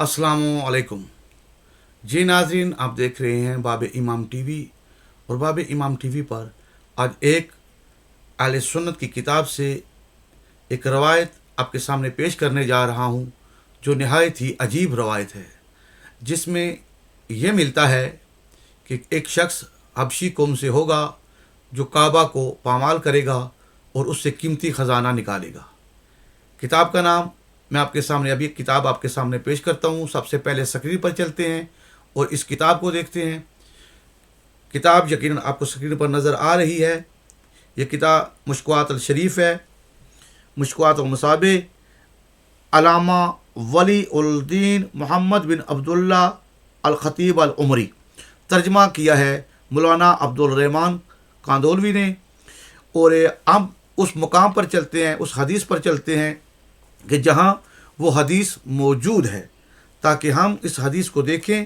अस्सलामुअलैकुम। जी नाज़रीन, आप देख रहे हैं बाब इमाम टीवी। और बाब इमाम टीवी पर आज एक अहले सुन्नत की किताब से एक रवायत आपके सामने पेश करने जा रहा हूँ, जो नहायत ही अजीब रवायत है, जिसमें यह मिलता है कि एक शख्स हबशी कौम से होगा जो काबा को पामाल करेगा और उससे कीमती ख़जाना निकालेगा। किताब का नाम मैं आपके सामने अभी एक किताब आपके सामने पेश करता हूँ। सबसे पहले स्क्रीन पर चलते हैं और इस किताब को देखते हैं। किताब यकीनन आपको स्क्रीन पर नज़र आ रही है। यह किताब मुश्किलात अल शरीफ है, मुश्किलात अल मुसाबे, अलामा वली उल दीन मोहम्मद बिन अब्दुल्ला अल खतीब अल उमरी। तर्जमा किया है मौलाना अब्दुल रहमान कांदोलवी ने। और हम उस मुकाम पर चलते हैं, उस हदीस पर चलते हैं कि जहाँ वो हदीस मौजूद है, ताकि हम इस हदीस को देखें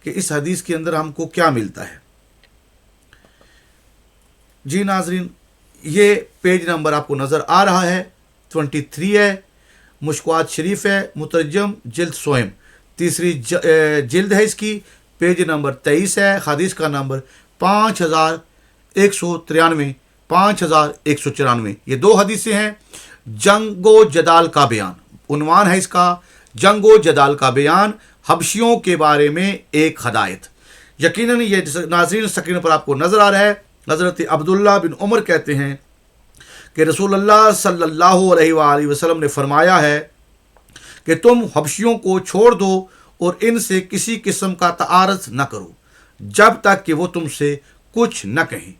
कि इस हदीस के अंदर हमको क्या मिलता है। जी नाजरीन, ये पेज नंबर आपको नज़र आ रहा है 23 है, मुश्किलात शरीफ है, मुतरजम जिल्द स्वयं, तीसरी जिल्द है इसकी, पेज नंबर 23 है। हदीस का नंबर 5193, 5194। ये दो हदीसें हैं। जंगो जदाल का बयान उन्वान है इसका, जंगो जदाल का बयान, हबशियों के बारे में एक हदायत। यकीनन ये नाज़रीन स्क्रीन पर आपको नज़र आ रहा है। हज़रत अब्दुल्ला बिन उमर कहते हैं कि रसूलुल्लाह सल्लल्लाहु अलैहि वसल्लम ने फरमाया है कि तुम हबशियों को छोड़ दो और इनसे किसी किस्म का तारज़ न करो जब तक कि वो तुमसे कुछ न कहें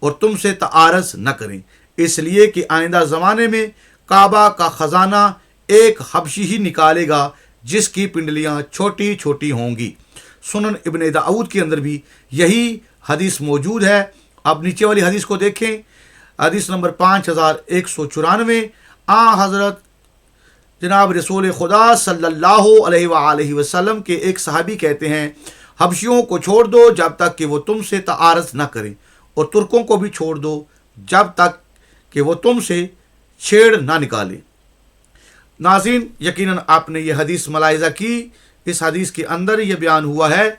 और तुमसे तारज़ न करें, इसलिए कि आइंदा ज़माने में काबा का ख़जाना एक हबशी ही निकालेगा जिसकी पिंडलियाँ छोटी छोटी होंगी। सुनन इब्ने दाऊद के अंदर भी यही हदीस मौजूद है। अब नीचे वाली हदीस को देखें, हदीस नंबर 5194। हज़रत जनाब रसूल खुदा सल्लल्लाहु अलैहि वसल्लम के एक सहाबी कहते हैं, हबशियों को छोड़ दो जब तक कि वो तुमसे तारज़ न करें, और तुर्कों को भी छोड़ दो जब तक कि वो तुमसे छेड़ ना निकाले। नाज़रीन, यकीनन आपने ये हदीस मलाहिज़ा की। इस हदीस के अंदर ये बयान हुआ है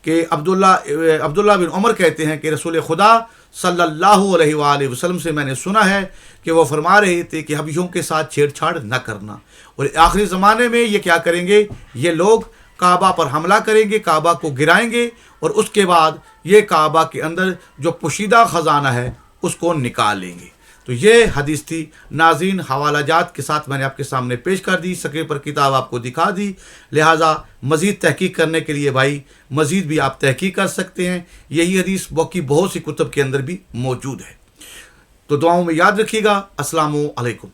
कि अब्दुल्ला बिन उमर कहते हैं कि रसूल खुदा सल्लल्लाहु अलैहि वसल्लम से मैंने सुना है कि वो फरमा रहे थे कि हबशियों के साथ छेड़छाड़ न करना, और आखिरी ज़माने में ये क्या करेंगे, ये लोग काबा पर हमला करेंगे, काबा को गिराएंगे, और उसके बाद ये काबा के अंदर जो पोशीदा ख़जाना है उसको निकालेंगे। तो ये हदीस थी नाज़रीन। हवाला जात के साथ मैंने आपके सामने पेश कर दी, स्क्रीन पर किताब आपको दिखा दी। लिहाजा मज़ीद तहकीक करने के लिए भाई मज़ीद भी आप तहकीक कर सकते हैं। यही हदीस बाकी बहुत सी कुतुब के अंदर भी मौजूद है। तो दुआओं में याद रखिएगा। अस्सलामु अलैकुम।